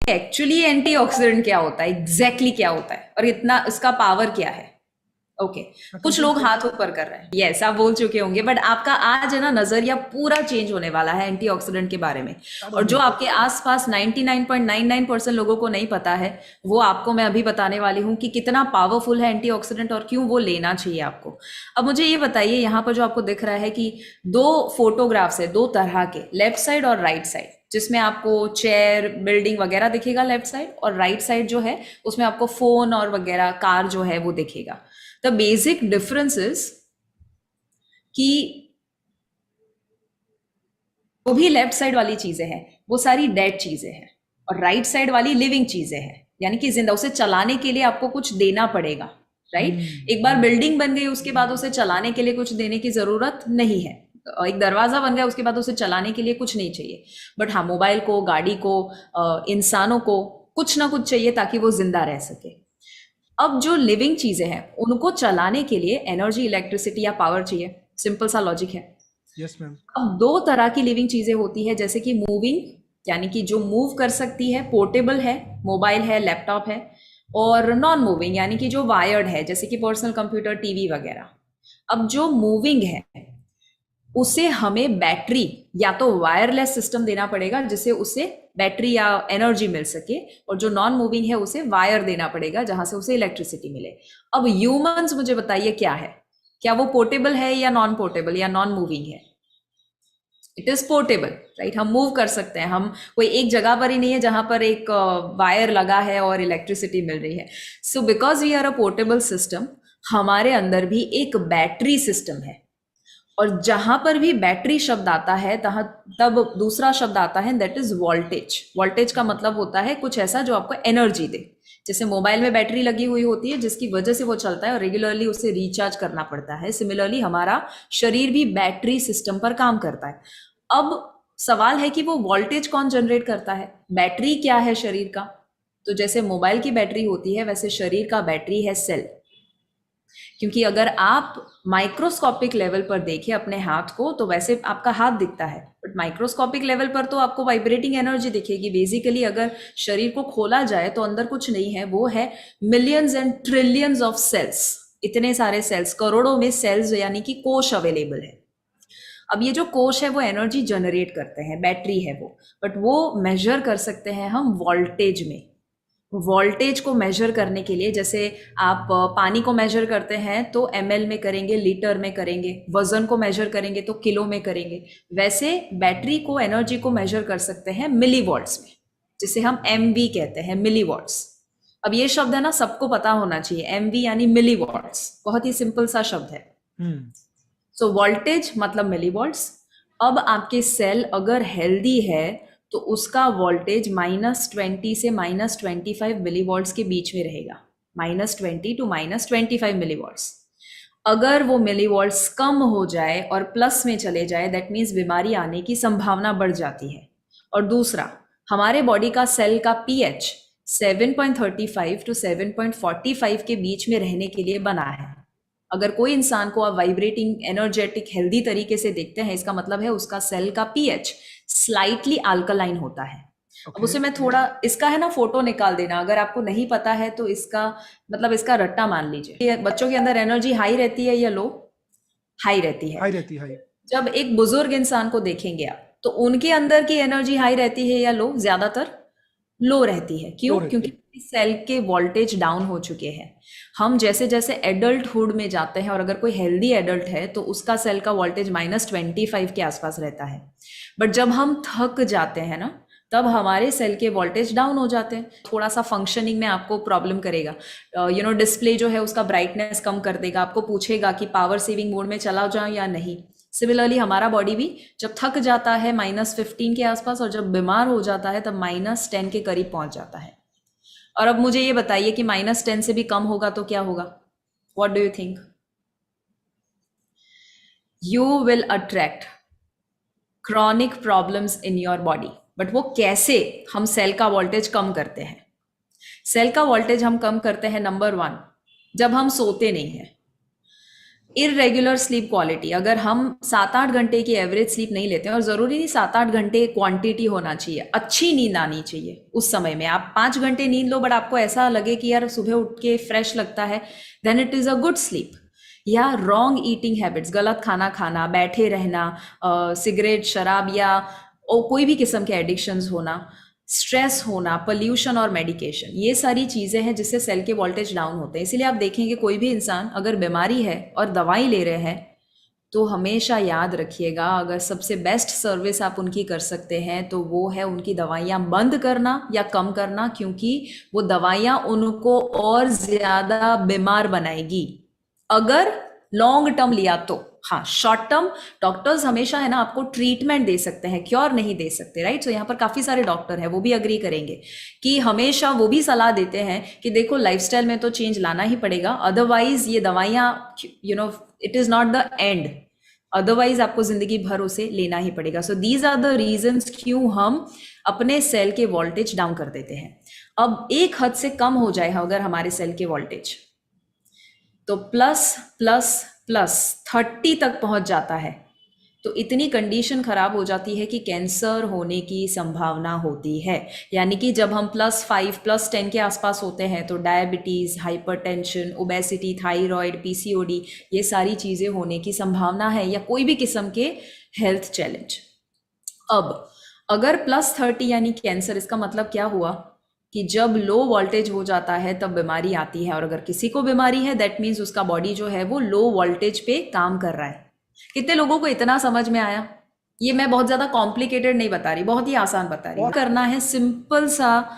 Actually antioxidant क्या होता है, एग्जैक्टली क्या होता है, और इतना इसका पावर क्या है? ओके, कुछ लोग हाथ ऊपर कर रहे हैं, यस आप बोल चुके होंगे, बट आपका आज है ना नजरिया पूरा चेंज होने वाला है एंटीऑक्सीडेंट के बारे में। और जो आपके आसपास 99.99% लोगों को नहीं पता है, वो आपको मैं अभी बताने वाली हूँ कि कितना पावरफुल है एंटीऑक्सीडेंट और क्यों वो लेना चाहिए आपको। अब मुझे ये बताइए, यहाँ पर जो आपको दिख रहा है कि दो फोटोग्राफ्स है, दो तरह के, लेफ्ट साइड और राइट साइड, जिसमें आपको चेयर बिल्डिंग वगैरह दिखेगा लेफ्ट साइड, और राइट साइड जो है उसमें आपको फोन और वगैरह कार जो है वो दिखेगा। द बेसिक डिफरेंस इज कि जो भी लेफ्ट साइड वाली चीजें हैं वो सारी डेड चीजें हैं, और राइट साइड वाली लिविंग चीजें हैं, यानी कि जिंदा। उसे चलाने के लिए आपको कुछ देना पड़ेगा, राइट? एक बार बिल्डिंग बन गई उसके बाद उसे चलाने के लिए कुछ देने की जरूरत नहीं है। एक दरवाजा बन गया उसके बाद उसे चलाने के लिए कुछ नहीं चाहिए। बट हाँ, मोबाइल को, गाड़ी को, इंसानों को कुछ ना कुछ चाहिए ताकि वो जिंदा रह सके। अब जो लिविंग चीजें हैं उनको चलाने के लिए एनर्जी, इलेक्ट्रिसिटी या पावर चाहिए। सिंपल सा लॉजिक है। Yes ma'am. अब दो तरह की लिविंग चीजें होती है, जैसे कि मूविंग, यानी कि जो मूव कर सकती है, पोर्टेबल है, मोबाइल है, लैपटॉप है, और नॉन मूविंग यानी कि जो वायर्ड है, जैसे कि पर्सनल कंप्यूटर, टीवी वगैरह। अब जो मूविंग है उसे हमें बैटरी या तो वायरलेस सिस्टम देना पड़ेगा जिससे उसे बैटरी या एनर्जी मिल सके, और जो नॉन मूविंग है उसे वायर देना पड़ेगा जहां से उसे इलेक्ट्रिसिटी मिले। अब ह्यूमंस मुझे बताइए क्या है, क्या वो पोर्टेबल है या नॉन पोर्टेबल या नॉन मूविंग है? It is portable, right? हम मूव कर सकते हैं, हम कोई एक जगह पर ही नहीं है जहां पर एक वायर लगा है और इलेक्ट्रिसिटी मिल रही है। So because we are a portable system, हमारे अंदर भी एक बैटरी सिस्टम है, और जहां पर भी बैटरी शब्द आता है तब दूसरा शब्द आता है, दैट इज वोल्टेज। वोल्टेज का मतलब होता है कुछ ऐसा जो आपको एनर्जी दे। जैसे मोबाइल में बैटरी लगी हुई होती है जिसकी वजह से वो चलता है और रेगुलरली उसे रिचार्ज करना पड़ता है, सिमिलरली हमारा शरीर भी बैटरी सिस्टम पर काम करता है। अब सवाल है कि वो वोल्टेज कौन जनरेट करता है? बैटरी क्या है शरीर का? तो जैसे मोबाइल की बैटरी होती है वैसे शरीर का बैटरी है सेल। क्योंकि अगर आप माइक्रोस्कोपिक लेवल पर देखें अपने हाथ को तो वैसे आपका हाथ दिखता है, बट माइक्रोस्कोपिक लेवल पर तो आपको वाइब्रेटिंग एनर्जी दिखेगी। बेसिकली अगर शरीर को खोला जाए तो अंदर कुछ नहीं है, वो है millions and trillions of cells. इतने सारे सेल्स, करोड़ों में सेल्स यानी कि कोश अवेलेबल है। अब ये जो कोश है वो एनर्जी जनरेट करते हैं, बैटरी है वो, बट वो मेजर कर सकते हैं हम वोल्टेज में। वोल्टेज को मेजर करने के लिए, जैसे आप पानी को मेजर करते हैं तो ml में करेंगे, लीटर में करेंगे, वजन को मेजर करेंगे तो किलो में करेंगे, वैसे बैटरी को, एनर्जी को मेजर कर सकते हैं मिली वॉट्स में, जिसे हम MV कहते हैं, मिली वॉट्स। अब ये शब्द है ना सबको पता होना चाहिए, MV यानी मिली वॉट्स, बहुत ही सिंपल सा शब्द है। सो वोल्टेज मतलब मिली वॉट्स। अब आपके सेल अगर हेल्दी है तो उसका वोल्टेज -20 से -25 मिलीवॉट्स के बीच में रहेगा, -20 टू -25 मिलीवॉट्स। अगर वो मिलीवॉट्स कम हो जाए और प्लस में चले जाए, दैट मीन्स बीमारी आने की संभावना बढ़ जाती है। और दूसरा, हमारे बॉडी का सेल का पीएच 7.35 टू 7.45 के बीच में रहने के लिए बना है। अगर कोई इंसान को आप वाइब्रेटिंग, एनर्जेटिक, हेल्दी तरीके से देखते हैं, इसका मतलब है उसका सेल का पीएच स्लाइटली अल्कलाइन होता है। अब उसे मैं थोड़ा, इसका है ना फोटो निकाल देना, अगर आपको नहीं पता है तो इसका मतलब इसका रट्टा मान लीजिए। बच्चों के अंदर एनर्जी हाई रहती है या लो? हाई रहती है। हाई रहती है, हाई। जब एक बुजुर्ग इंसान को देखेंगे आप तो उनके अंदर की एनर्जी हाई रहती है या लो? ज्यादातर लो रहती है। क्यों? क्योंकि सेल के वोल्टेज डाउन हो चुके हैं। हम जैसे जैसे एडल्टहुड में जाते हैं और अगर कोई हेल्दी एडल्ट है तो उसका सेल का वोल्टेज -25 के आसपास रहता है, बट जब हम थक जाते हैं ना तब हमारे सेल के वोल्टेज डाउन हो जाते हैं, थोड़ा सा फंक्शनिंग में आपको प्रॉब्लम करेगा। डिस्प्ले जो है उसका ब्राइटनेस कम कर देगा, आपको पूछेगा कि पावर सेविंग मोड में चला जाऊं या नहीं। सिमिलरली हमारा बॉडी भी जब थक जाता है -15 के आसपास, और जब बीमार हो जाता है तब -10 के करीब पहुंच जाता है। और अब मुझे ये बताइए कि -10 से भी कम होगा तो क्या होगा? What do you think? You will attract chronic problems in your body. But वो कैसे हम सेल का वोल्टेज कम करते हैं? सेल का वोल्टेज हम कम करते हैं, नंबर 1, जब हम सोते नहीं हैं। इरेगुलर स्लीप क्वालिटी, अगर हम 7-8 घंटे की एवरेज स्लीप नहीं लेते हैं, और ज़रूरी नहीं 7-8 घंटे क्वांटिटी होना चाहिए, अच्छी नींद आनी चाहिए उस समय में। आप 5 घंटे नींद लो बट आपको ऐसा लगे कि यार सुबह उठ के फ्रेश लगता है, then it is a good sleep. या रॉन्ग ईटिंग हैबिट्स, गलत खाना खाना, बैठे रहना, सिगरेट शराब या कोई भी किस्म के एडिक्शंस होना, स्ट्रेस होना, पोल्यूशन और मेडिकेशन, ये सारी चीज़ें हैं जिससे सेल के वोल्टेज डाउन होते हैं। इसीलिए आप देखेंगे कोई भी इंसान अगर बीमारी है और दवाई ले रहे हैं तो हमेशा याद रखिएगा, अगर सबसे बेस्ट सर्विस आप उनकी कर सकते हैं तो वो है उनकी दवाइयाँ बंद करना या कम करना, क्योंकि वो दवाइयाँ उनको और ज़्यादा बीमार बनाएगी अगर लॉन्ग टर्म लिया तो। हाँ, शॉर्ट टर्म डॉक्टर्स हमेशा है ना आपको ट्रीटमेंट दे सकते हैं, क्योर नहीं दे सकते, राइट। सो यहाँ पर काफ़ी सारे डॉक्टर हैं, वो भी अग्री करेंगे कि हमेशा वो भी सलाह देते हैं कि देखो लाइफस्टाइल में तो चेंज लाना ही पड़ेगा, अदरवाइज ये दवाइयाँ it is not the end, otherwise आपको जिंदगी भर उसे लेना ही पड़ेगा। So these are the reasons क्यों हम अपने सेल के वोल्टेज डाउन कर देते हैं। अब एक हद से कम हो जाए अगर हमारे सेल के वोल्टेज, तो प्लस प्लस प्लस 30 तक पहुंच जाता है, तो इतनी कंडीशन खराब हो जाती है कि कैंसर होने की संभावना होती है। यानी कि जब हम +5 +10 के आसपास होते हैं तो diabetes, hypertension, obesity, thyroid, PCOD, ये सारी चीज़ें होने की संभावना है, या कोई भी किस्म के हेल्थ चैलेंज। अब अगर +30 यानी कैंसर, इसका मतलब क्या हुआ कि जब लो वोल्टेज हो जाता है तब बीमारी आती है, और अगर किसी को बीमारी है दैट मीन्स उसका बॉडी जो है वो लो वोल्टेज पे काम कर रहा है। कितने लोगों को इतना समझ में आया? ये मैं बहुत ज़्यादा कॉम्प्लिकेटेड नहीं बता रही, बहुत ही आसान बता रही हूँ। करना है सिंपल सा,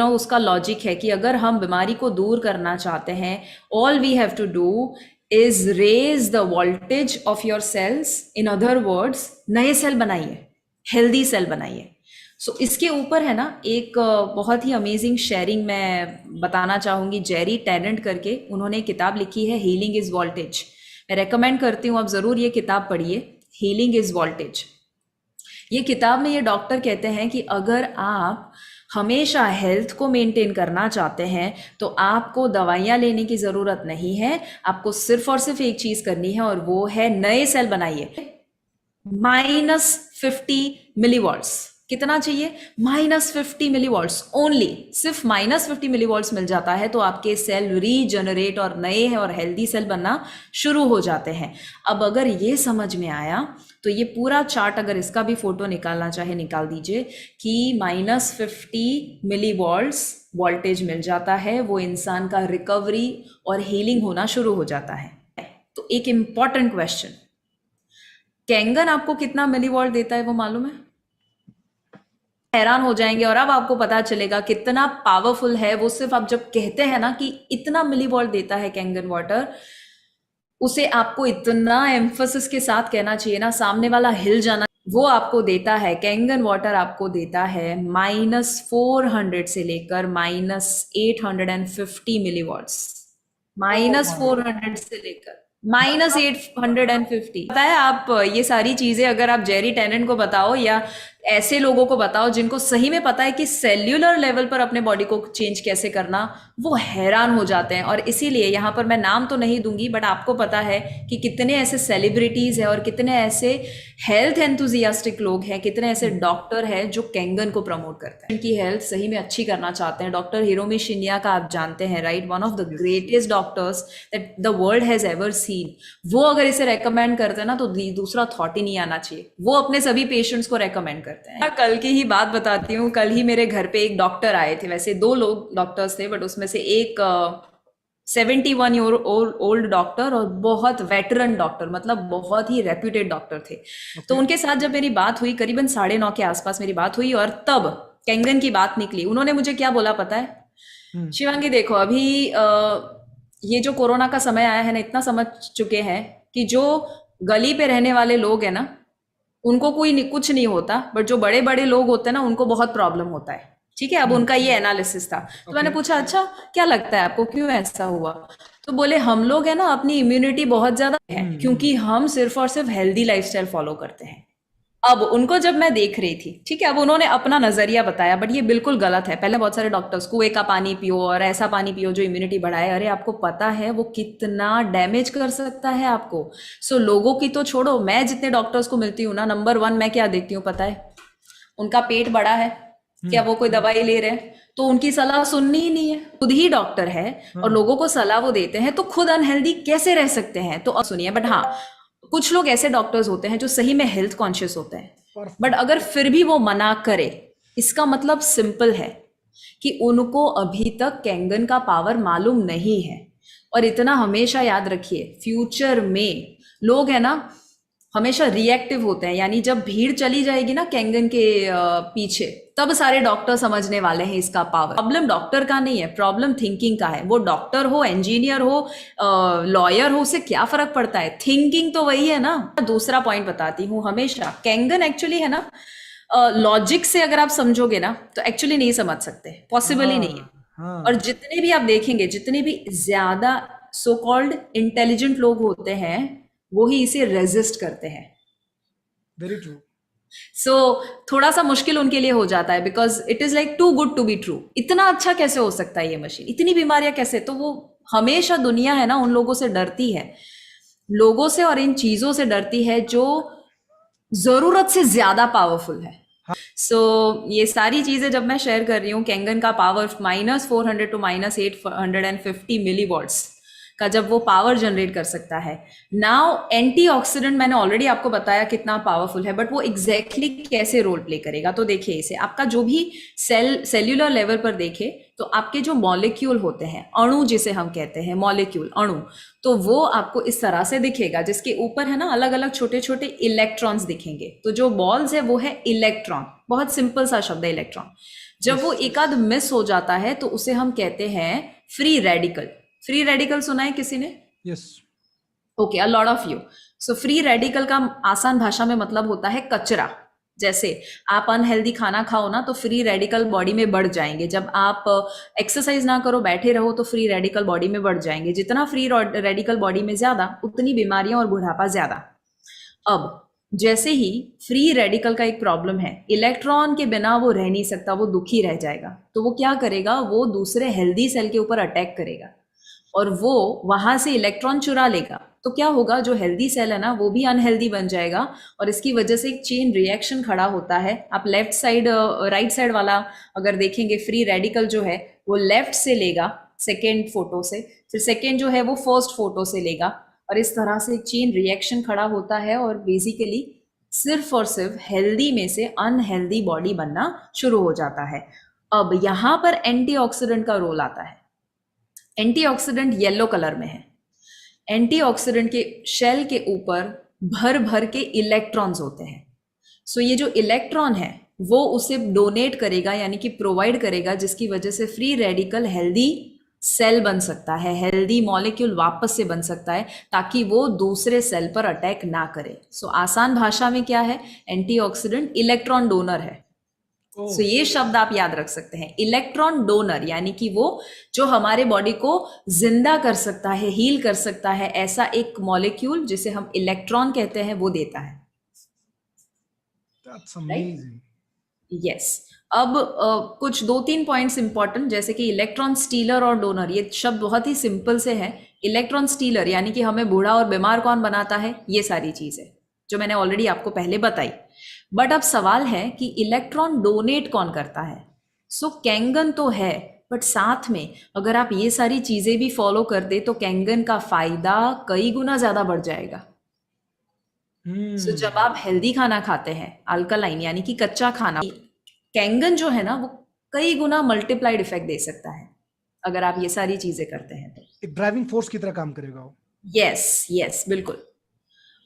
उसका लॉजिक है कि अगर हम बीमारी को दूर करना चाहते हैं, all we have to do is raise the voltage of your cells. In other words, नए सेल बनाइए, हेल्दी सेल बनाइए। सो इसके ऊपर है ना एक बहुत ही अमेजिंग शेयरिंग मैं बताना चाहूँगी। जेरी टेनेंट करके उन्होंने किताब लिखी है, हीलिंग इज़ वोल्टेज। मैं रेकमेंड करती हूँ आप ज़रूर ये किताब पढ़िए, हीलिंग इज़ वोल्टेज। ये किताब में ये डॉक्टर कहते हैं कि अगर आप हमेशा हेल्थ को मेंटेन करना चाहते हैं तो आपको दवाइयाँ लेने की ज़रूरत नहीं है, आपको सिर्फ और सिर्फ एक चीज़ करनी है, और वो है नए सेल बनाइए। -50 मिलीवॉल्ट्स, कितना चाहिए? -50 मिलीवॉल्ट्स ओनली, सिर्फ -50 मिलीवॉल्ट्स मिल जाता है तो आपके सेल रीजनरेट और नए हैं और हेल्दी सेल बनना शुरू हो जाते हैं। अब अगर ये समझ में आया तो ये पूरा चार्ट, अगर इसका भी फोटो निकालना चाहे निकाल दीजिए, कि -50 मिलीवॉल्ट्स वोल्टेज मिल जाता है, वो इंसान का रिकवरी और हीलिंग होना शुरू हो जाता है। तो एक इंपॉर्टेंट क्वेश्चन, कैंगन आपको कितना मिलीवॉल्ट देता है वो मालूम है? हैरान हो जाएंगे, और अब आपको पता चलेगा कितना पावरफुल है वो। सिर्फ आप जब कहते हैं ना कि इतना मिलीवॉल्ट देता है कैंगन वाटर, उसे आपको इतना एम्फोसिस के साथ कहना चाहिए ना, सामने वाला हिल जाना। वो आपको देता है, कैंगन वाटर आपको देता है -400 से लेकर -850 मिलीवॉट्स। -400 से लेकर -850। पता है आप, ये सारी चीजें अगर आप जेरी टेनेंट को बताओ या ऐसे लोगों को बताओ जिनको सही में पता है कि सेल्यूलर लेवल पर अपने बॉडी को चेंज कैसे करना, वो हैरान हो जाते हैं। और इसीलिए यहाँ पर मैं नाम तो नहीं दूंगी, बट आपको पता है कि कितने ऐसे सेलिब्रिटीज हैं और कितने ऐसे हेल्थ एंथुजियास्टिक लोग हैं, कितने ऐसे डॉक्टर हैं जो कैंगन को प्रमोट करते हैं, उनकी हेल्थ सही में अच्छी करना चाहते हैं। डॉक्टर हिरोमी शिन्या का आप जानते हैं, right, one of the greatest doctors that the world has ever seen. वो अगर इसे रेकमेंड करते हैं ना तो दूसरा थॉट ही नहीं आना चाहिए, वो अपने सभी पेशेंट्स को रेकमेंड करते हैं। कल की ही बात बताती हूँ, कल ही मेरे घर पे एक डॉक्टर आए थे, वैसे 2 लोग डॉक्टर्स थे, बट उसमें से एक 71 ईयर ओल्ड डॉक्टर और बहुत वेटरन डॉक्टर, मतलब बहुत ही रेप्यूटेड डॉक्टर थे। तो उनके साथ जब मेरी बात हुई, करीबन 9:30 के आसपास मेरी बात हुई, और तब कैंगन की बात निकली। उन्होंने मुझे क्या बोला पता है? शिवांगी देखो, अभी ये जो कोरोना का समय आया है ना, इतना समझ चुके हैं कि जो गली पे रहने वाले लोग हैं ना, उनको कुछ नहीं होता, बट जो बड़े बड़े लोग होते हैं ना, उनको बहुत प्रॉब्लम होता है। ठीक है, अब उनका ये एनालिसिस था। तो मैंने पूछा, अच्छा क्या लगता है आपको, क्यों ऐसा हुआ? तो बोले, हम लोग है ना, अपनी इम्यूनिटी बहुत ज्यादा है, क्योंकि हम सिर्फ और सिर्फ हेल्दी लाइफस्टाइल फॉलो करते हैं। अब उनको जब मैं देख रही थी, ठीक है, अब उन्होंने अपना नजरिया बताया, बट ये बिल्कुल गलत है। पहले बहुत सारे डॉक्टर्स कुएं का पानी पियो और ऐसा पानी पियो जो इम्यूनिटी बढ़ाए, अरे आपको पता है वो कितना डैमेज कर सकता है आपको। सो लोगों की तो छोड़ो, मैं जितने डॉक्टर्स को मिलती हूँ ना, नंबर वन मैं क्या देखती हूँ पता है? उनका पेट बड़ा है क्या, वो कोई दवाई ले रहे हैं? तो उनकी सलाह सुननी ही नहीं है। खुद ही डॉक्टर है और हाँ लोगों को सलाह वो देते हैं, तो खुद अनहेल्दी कैसे रह सकते हैं? तो अब सुनिए, बट हाँ, कुछ लोग ऐसे डॉक्टर्स होते हैं जो सही में हेल्थ कॉन्शियस होते हैं, बट परफेक्ट। अगर फिर भी वो मना करे, इसका मतलब सिंपल है कि उनको अभी तक कैंगन का पावर मालूम नहीं है। और इतना हमेशा याद रखिए, फ्यूचर में लोग है ना हमेशा रिएक्टिव होते हैं, यानी जब भीड़ चली जाएगी ना कैंगन के पीछे, तब सारे डॉक्टर समझने वाले हैं इसका पावर। प्रॉब्लम डॉक्टर का नहीं है, प्रॉब्लम थिंकिंग का है। वो डॉक्टर हो, इंजीनियर हो, लॉयर हो, उससे क्या फर्क पड़ता है, थिंकिंग तो वही है ना। दूसरा पॉइंट बताती हूँ, हमेशा कैंगन एक्चुअली है ना, लॉजिक से अगर आप समझोगे ना तो एक्चुअली नहीं समझ सकते, पॉसिबल ही नहीं है। हाँ और हाँ। जितने भी आप देखेंगे, जितने भी ज्यादा सो कॉल्ड इंटेलिजेंट लोग होते हैं, वो ही इसे रेजिस्ट करते हैं। Very true. सो थोड़ा सा मुश्किल उनके लिए हो जाता है, because it is like too good to be true. इतना अच्छा कैसे हो सकता है ये मशीन, इतनी बीमारियां कैसे? तो वो हमेशा दुनिया है ना उन लोगों से डरती है, लोगों से और इन चीजों से डरती है जो जरूरत से ज्यादा पावरफुल है। सो ये सारी चीजें जब मैं शेयर कर रही हूँ, कैंगन का पावर -400 टू -850 मिली वॉट्स का जब वो पावर जनरेट कर सकता है। नाउ एंटीऑक्सीडेंट मैंने ऑलरेडी आपको बताया कितना पावरफुल है, बट वो एग्जैक्टली कैसे रोल प्ले करेगा, तो देखिए इसे आपका जो भी सेल्यूलर लेवल पर देखे, तो आपके जो मॉलिक्यूल होते हैं, अणु जिसे हम कहते हैं, मॉलिक्यूल अणु, तो वो आपको इस तरह से दिखेगा, जिसके ऊपर है ना अलग अलग छोटे छोटे इलेक्ट्रॉन्स दिखेंगे। तो जो बॉल्स है वो है इलेक्ट्रॉन, बहुत सिंपल सा शब्द है इलेक्ट्रॉन। जब यस वो एक आध मिस हो जाता है तो उसे हम कहते हैं फ्री रेडिकल। फ्री रेडिकल सुना है किसी ने? Yes. Okay, a lot of you. So free radical का आसान भाषा में मतलब होता है कचरा। जैसे आप अनहेल्दी खाना खाओ ना, तो फ्री रेडिकल बॉडी में बढ़ जाएंगे। जब आप एक्सरसाइज ना करो, बैठे रहो, तो फ्री रेडिकल बॉडी में बढ़ जाएंगे। जितना फ्री रेडिकल बॉडी में ज्यादा, उतनी बीमारियां और बुढ़ापा ज्यादा। अब जैसे ही फ्री रेडिकल का एक प्रॉब्लम है, इलेक्ट्रॉन के बिना वो रह नहीं सकता, वो दुखी रह जाएगा। तो वो क्या करेगा, वो दूसरे हेल्दी सेल के ऊपर अटैक करेगा और वो वहां से इलेक्ट्रॉन चुरा लेगा। तो क्या होगा, जो हेल्दी सेल है ना वो भी अनहेल्दी बन जाएगा, और इसकी वजह से एक चेन रिएक्शन खड़ा होता है। आप लेफ्ट साइड राइट साइड वाला अगर देखेंगे, फ्री रेडिकल जो है वो लेफ्ट से लेगा सेकेंड फोटो से, फिर सेकेंड जो है वो फर्स्ट फोटो से लेगा, और इस तरह से एक चेन रिएक्शन खड़ा होता है, और बेसिकली सिर्फ और सिर्फ हेल्दी में से अनहेल्दी बॉडी बनना शुरू हो जाता है। अब यहां पर एंटीऑक्सीडेंट का रोल आता है। एंटीऑक्सीडेंट येलो कलर में है। एंटीऑक्सीडेंट के शेल के ऊपर भर भर के इलेक्ट्रॉन्स होते हैं। सो ये जो इलेक्ट्रॉन है वो उसे डोनेट करेगा, यानी कि प्रोवाइड करेगा, जिसकी वजह से फ्री रेडिकल हेल्दी सेल बन सकता है, हेल्दी मॉलिक्यूल वापस से बन सकता है, ताकि वो दूसरे सेल पर अटैक ना करे। सो आसान भाषा में क्या है, एंटीऑक्सीडेंट इलेक्ट्रॉन डोनर है। ओ। सो ये शब्द आप याद रख सकते हैं, इलेक्ट्रॉन डोनर, यानी कि वो जो हमारे बॉडी को जिंदा कर सकता है, हील कर सकता है, ऐसा एक मॉलिक्यूल जिसे हम इलेक्ट्रॉन कहते हैं, वो देता है। That's right, amazing. यस। अब कुछ दो तीन पॉइंट्स इंपॉर्टेंट, जैसे कि इलेक्ट्रॉन स्टीलर और डोनर, ये शब्द बहुत ही सिंपल से है। इलेक्ट्रॉन स्टीलर यानी कि हमें बूढ़ा और बीमार कौन बनाता है, ये सारी चीजें जो मैंने ऑलरेडी आपको पहले बताई। बट अब सवाल है कि इलेक्ट्रॉन डोनेट कौन करता है? सो कैंगन तो है, बट साथ में अगर आप ये सारी चीजें भी फॉलो कर दे, तो कैंगन का फायदा कई गुना ज्यादा बढ़ जाएगा। सो जब आप हम्म। हेल्दी खाना खाते हैं, अल्कलाइन यानी कि कच्चा खाना, कैंगन जो है ना वो कई गुना मल्टीप्लाइड इफेक्ट दे सकता है, अगर आप ये सारी चीजें करते हैं तो। एक ड्राइविंग फोर्स की तरह काम करेगा वो। यस यस, बिल्कुल।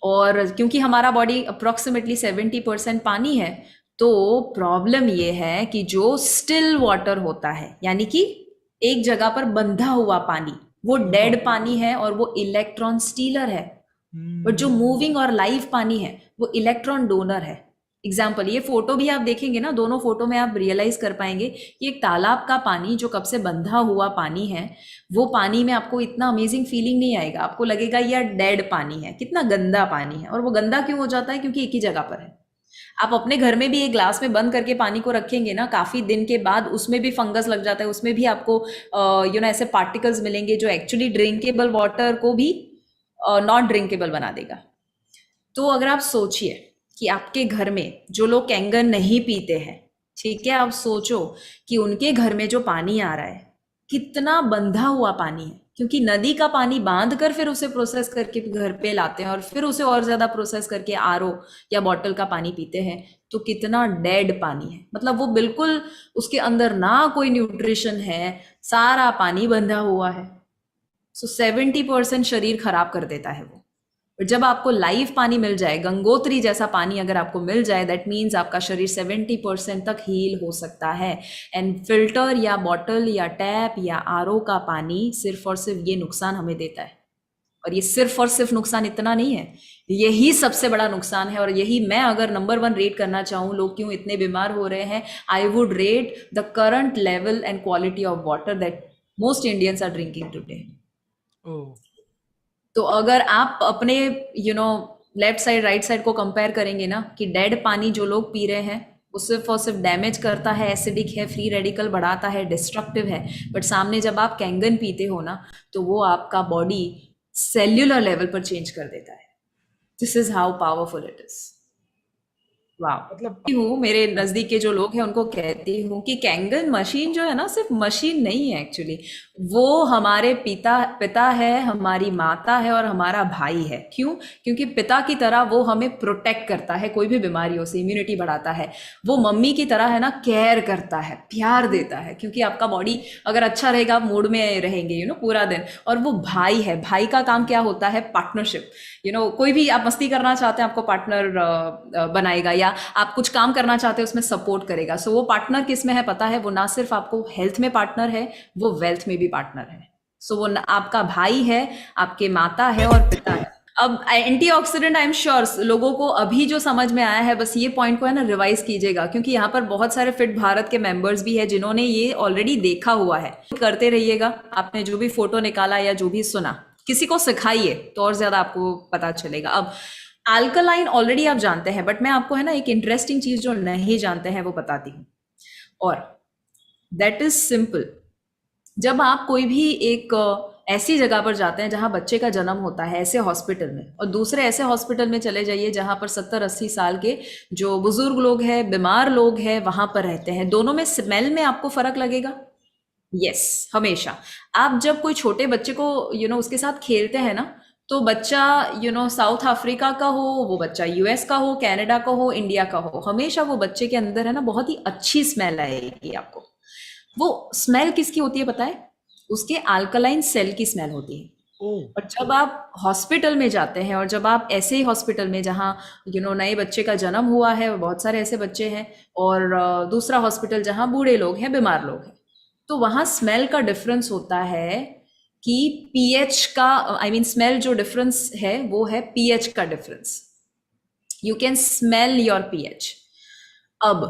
और क्योंकि हमारा बॉडी अप्रोक्सीमेटली 70% पानी है, तो प्रॉब्लम ये है कि जो स्टिल वाटर होता है, यानी कि एक जगह पर बंधा हुआ पानी, वो डेड पानी है और वो इलेक्ट्रॉन स्टीलर है। बट जो हम्म। मूविंग और लाइव पानी है वो इलेक्ट्रॉन डोनर है। एग्जाम्पल, ये फोटो भी आप देखेंगे ना, दोनों फोटो में आप रियलाइज कर पाएंगे कि एक तालाब का पानी जो कब से बंधा हुआ पानी है, वो पानी में आपको इतना अमेजिंग फीलिंग नहीं आएगा, आपको लगेगा यार डेड पानी है, कितना गंदा पानी है। और वो गंदा क्यों हो जाता है, क्योंकि एक ही जगह पर है। आप अपने घर में भी एक ग्लास में बंद करके पानी को रखेंगे ना, काफी दिन के बाद उसमें भी फंगस लग जाता है, उसमें भी आपको ऐसे पार्टिकल्स मिलेंगे जो एक्चुअली ड्रिंकेबल वाटर को भी नॉट ड्रिंकेबल बना देगा। तो अगर आप सोचिए कि आपके घर में जो लोग कैंगन नहीं पीते हैं, ठीक है, आप सोचो कि उनके घर में जो पानी आ रहा है कितना बंधा हुआ पानी है, क्योंकि नदी का पानी बांध कर फिर उसे प्रोसेस करके घर पे लाते हैं और फिर उसे और ज्यादा प्रोसेस करके आरओ या बॉटल का पानी पीते हैं। तो कितना डेड पानी है, मतलब वो बिल्कुल उसके अंदर ना कोई न्यूट्रिशन है, सारा पानी बंधा हुआ है। सो 70% शरीर खराब कर देता है वो। और जब आपको लाइव पानी मिल जाए, गंगोत्री जैसा पानी अगर आपको मिल जाए, दैट मीन्स आपका शरीर 70% तक हील हो सकता है। एंड फिल्टर या बॉटल या टैप या आरओ का पानी सिर्फ और सिर्फ ये नुकसान हमें देता है। और ये सिर्फ और सिर्फ नुकसान इतना नहीं है, यही सबसे बड़ा नुकसान है। और यही मैं अगर नंबर 1 रेट करना चाहूँ लोग क्यों इतने बीमार हो रहे हैं, I would rate the current level and quality of water that most Indians are drinking today. Oh, तो अगर आप अपने लेफ्ट साइड राइट साइड को कंपेयर करेंगे ना, कि डेड पानी जो लोग पी रहे हैं वो सिर्फ और सिर्फ डैमेज करता है, एसिडिक है, फ्री रेडिकल बढ़ाता है, डिस्ट्रक्टिव है। बट सामने जब आप कैंगन पीते हो ना, तो वो आपका बॉडी सेल्यूलर लेवल पर चेंज कर देता है। This is how powerful it is. मतलब वाह। हूँ मेरे नज़दीक के जो लोग हैं उनको कहती हूँ कि कैंगन मशीन जो है ना, सिर्फ मशीन नहीं है एक्चुअली, वो हमारे पिता है, हमारी माता है और हमारा भाई है। क्यों? क्योंकि पिता की तरह वो हमें प्रोटेक्ट करता है कोई भी बीमारियों से, इम्यूनिटी बढ़ाता है। वो मम्मी की तरह है ना, केयर करता है, प्यार देता है, क्योंकि आपका बॉडी अगर अच्छा रहेगा आप मूड में रहेंगे पूरा दिन। और वो भाई है, भाई का काम क्या होता है? पार्टनरशिप। कोई भी आप मस्ती करना चाहते हैं आपको पार्टनर बनाएगा, या आप कुछ काम करना चाहते हैं उसमें सपोर्ट करेगा। सो वो पार्टनर किस में है पता है? वो ना सिर्फ आपको हेल्थ में पार्टनर है, वो वेल्थ में भी पार्टनर है। सो वो आपका भाई है, आपके माता है और पिता है। अब एंटीऑक्सीडेंट, आई एम श्योर लोगों को अभी जो समझ में आया है, बस ये पॉइंट को है ना रिवाइज कीजिएगा, क्योंकि यहाँ पर बहुत सारे फिट भारत के मेंबर्स भी है जिन्होंने ये ऑलरेडी देखा हुआ है। करते रहिएगा, आपने जो भी फोटो निकाला या जो भी सुना किसी को सिखाइए तो और ज्यादा आपको पता चलेगा। अब अल्कलाइन ऑलरेडी आप जानते हैं, बट मैं आपको है ना एक इंटरेस्टिंग चीज जो नहीं जानते हैं वो बताती हूँ, और दैट इज सिंपल। जब आप कोई भी एक ऐसी जगह पर जाते हैं जहां बच्चे का जन्म होता है, ऐसे हॉस्पिटल में, और दूसरे ऐसे हॉस्पिटल में चले जाइए जहां पर 70-80 साल के जो बुजुर्ग लोग हैं, बीमार लोग हैं, वहां पर रहते हैं, दोनों में स्मेल में आपको फर्क लगेगा। यस, हमेशा। आप जब कोई छोटे बच्चे को उसके साथ खेलते हैं ना, तो बच्चा साउथ अफ्रीका का हो, वो बच्चा यूएस का हो, कनाडा का हो, इंडिया का हो, हमेशा वो बच्चे के अंदर है ना बहुत ही अच्छी स्मेल आएगी आपको। वो स्मेल किसकी होती है पता है? उसके अल्कलाइन सेल की स्मेल होती है। ओह, और जब आप हॉस्पिटल में जाते हैं, और जब आप ऐसे ही हॉस्पिटल में जहाँ नए बच्चे का जन्म हुआ है, बहुत सारे ऐसे बच्चे हैं, और दूसरा हॉस्पिटल जहाँ बूढ़े लोग हैं, बीमार लोग हैं, तो वहाँ स्मेल का डिफरेंस होता है कि पीएच का, आई मीन स्मेल जो डिफरेंस है वो है पीएच का difference. You can smell your pH. अब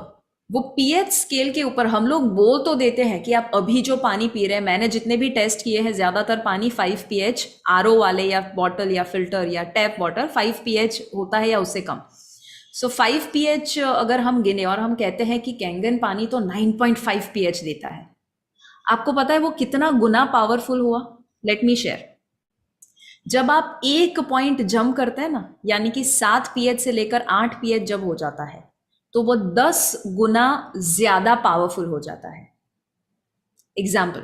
वो पीएच स्केल के ऊपर हम लोग बोल तो देते हैं कि आप अभी जो पानी पी रहे हैं, मैंने जितने भी टेस्ट किए हैं ज्यादातर पानी 5 पीएच, आरओ वाले या बॉटल या फिल्टर या टैप वाटर 5 पीएच होता है या उससे कम। सो 5 पीएच अगर हम गिने और हम कहते हैं कि कैंगन पानी तो 9.5 पीएच देता है, आपको पता है वो कितना गुना पावरफुल हुआ? Let me share. जब आप 1 पॉइंट जंप करते हैं ना, यानी कि 7 पीएच से लेकर 8 पीएच जब हो जाता है, तो वो 10 गुना ज्यादा पावरफुल हो जाता है। एग्जाम्पल,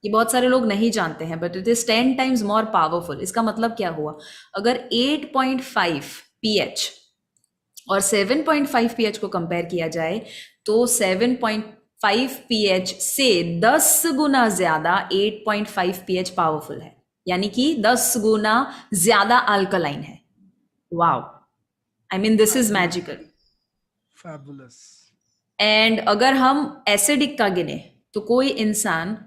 ये बहुत सारे लोग नहीं जानते हैं, but it is 10 times more powerful. इसका मतलब क्या हुआ? अगर 8.5 पीएच और 7.5 पीएच को कंपेयर किया जाए, तो 7.5 पीएच से 10 गुना ज्यादा 8.5 पीएच पावरफुल है, यानी कि 10 गुना ज्यादा अल्कलाइन है। Wow, I mean this is magical. Fabulous. And अगर हम एसिडिक का गिने, तो कोई इंसान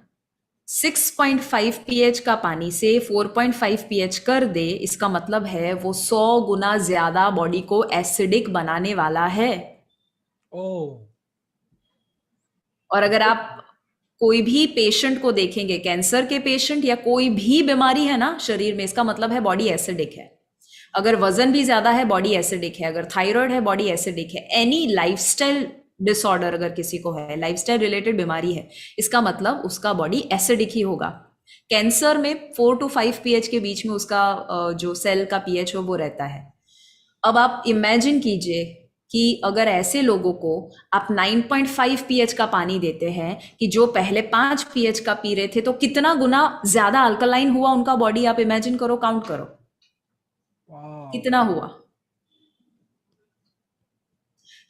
6.5 पीएच का पानी से 4.5 पीएच कर दे, इसका मतलब है वो 100 गुना ज्यादा बॉडी को एसिडिक बनाने वाला है। ओह, और अगर आप कोई भी पेशेंट को देखेंगे, कैंसर के पेशेंट या कोई भी बीमारी है ना शरीर में, इसका मतलब है बॉडी एसिडिक है। अगर वजन भी ज्यादा है बॉडी एसिडिक है, अगर थायराइड है बॉडी एसिडिक है, एनी लाइफस्टाइल डिसऑर्डर अगर किसी को है, लाइफस्टाइल रिलेटेड बीमारी है, इसका मतलब उसका बॉडी एसिडिक ही होगा। कैंसर में 4 to 5 पीएच के बीच में उसका जो सेल का पीएच हो वो रहता है। अब आप इमेजिन कीजिए कि अगर ऐसे लोगों को आप 9.5 पीएच का पानी देते हैं कि जो पहले 5 पीएच का पी रहे थे, तो कितना गुना ज्यादा अल्कलाइन हुआ उनका बॉडी, आप इमेजिन करो, काउंट करो wow. कितना हुआ।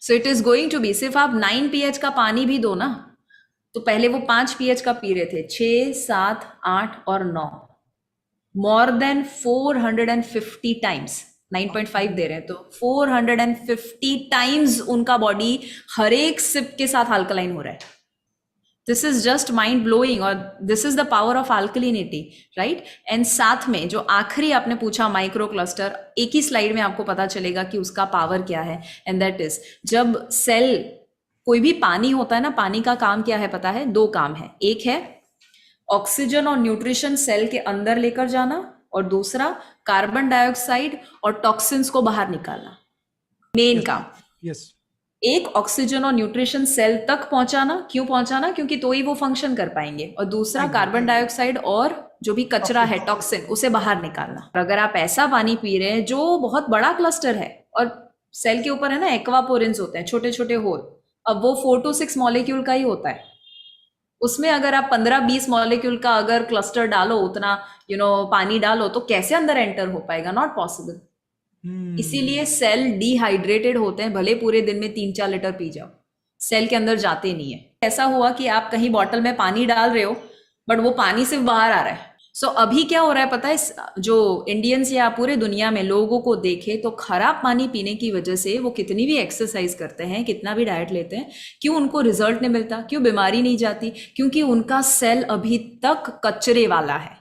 So it is going to be, सिर्फ आप 9 पीएच का पानी भी दो ना, तो पहले वो 5 पीएच का पी रहे थे, 6, 7, 8 और 9, मोर देन 450 टाइम्स 9.5 दे रहे हैं तो 450 टाइम्स उनका बॉडी हर एक सिप के साथ अल्कलाइन हो रहा है। This is just mind blowing, और this is the power of alkalinity, right. And साथ में जो आखिरी आपने पूछा माइक्रो क्लस्टर, एक ही स्लाइड में आपको पता चलेगा कि उसका पावर क्या है, एंड दैट इज जब सेल, कोई भी पानी होता है ना, पानी का काम क्या है पता है? 2 काम है, एक है ऑक्सीजन और न्यूट्रिशन सेल के अंदर लेकर जाना, और दूसरा कार्बन डाइऑक्साइड और टॉक्सिन्स को बाहर निकालना, मेन काम। यस। एक ऑक्सीजन और न्यूट्रिशन सेल तक पहुंचाना, क्यों पहुंचाना? क्योंकि तो ही वो फंक्शन कर पाएंगे, और दूसरा कार्बन डाइऑक्साइड और जो भी कचरा है टॉक्सिन, उसे बाहर निकालना। अगर आप ऐसा पानी पी रहे हैं जो बहुत बड़ा क्लस्टर है, और सेल के ऊपर है ना एक्वापोरेंस होते हैं, छोटे छोटे होल, अब वो 4 to 6 मॉलिक्यूल का ही होता है, उसमें अगर आप 15-20 मॉलिक्यूल का अगर क्लस्टर डालो, उतना पानी डालो, तो कैसे अंदर एंटर हो पाएगा? Not possible. इसीलिए सेल डिहाइड्रेटेड होते हैं, भले पूरे दिन में 3-4 लीटर पी जाओ, सेल के अंदर जाते नहीं है। ऐसा हुआ कि आप कहीं बॉटल में पानी डाल रहे हो, बट वो पानी सिर्फ बाहर आ रहा है। सो अभी क्या हो रहा है पता है? जो इंडियंस या पूरे दुनिया में लोगों को देखे तो खराब पानी पीने की वजह से वो कितनी भी एक्सरसाइज करते हैं, कितना भी डाइट लेते हैं, क्यों उनको रिजल्ट नहीं मिलता, क्यों बीमारी नहीं जाती? क्योंकि उनका सेल अभी तक कचरे वाला है।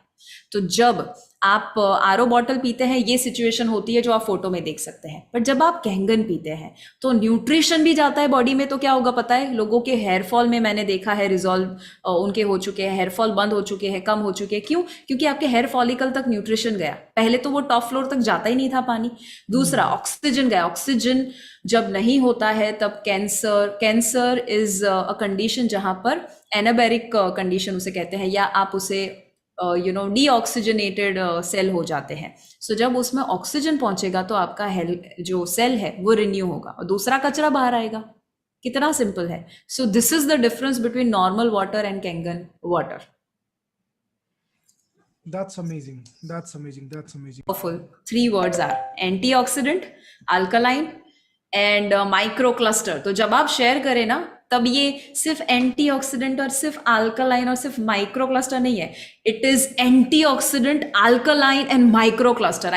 तो जब आप आरओ बॉटल पीते हैं, ये सिचुएशन होती है जो आप फोटो में देख सकते हैं, पर जब आप कैंगन पीते हैं तो न्यूट्रिशन भी जाता है बॉडी में, तो क्या होगा पता है? लोगों के हेयर फॉल में मैंने देखा है रिजॉल्व उनके हो चुके हैं, हेयर फॉल बंद हो चुके हैं, कम हो चुके हैं। क्यों? क्योंकि आपके हेयर फॉलिकल तक न्यूट्रिशन गया। पहले तो वो टॉप फ्लोर तक जाता ही नहीं था पानी। दूसरा ऑक्सीजन गया। ऑक्सीजन जब नहीं होता है तब कैंसर इज अ कंडीशन जहां पर एनाबेरिक कंडीशन उसे कहते हैं, या आप उसे डीऑक्सीजनेटेड सेल हो जाते हैं। सो जब उसमें ऑक्सीजन पहुंचेगा तो आपका जो सेल है वो रिन्यू होगा, और दूसरा कचरा बाहर आएगा। कितना सिंपल है। So this is the difference between normal water and Kangen water. That's amazing. That's amazing. That's amazing. Powerful. 3 words are antioxidant, alkaline and microcluster. तो जब आप शेयर करें ना, तब ये सिर्फ एंटीऑक्सीडेंट और सिर्फ अल्कलाइन और सिर्फ माइक्रोक्लस्टर नहीं है, it is antioxidant, alkaline and माइक्रोक्लस्टर।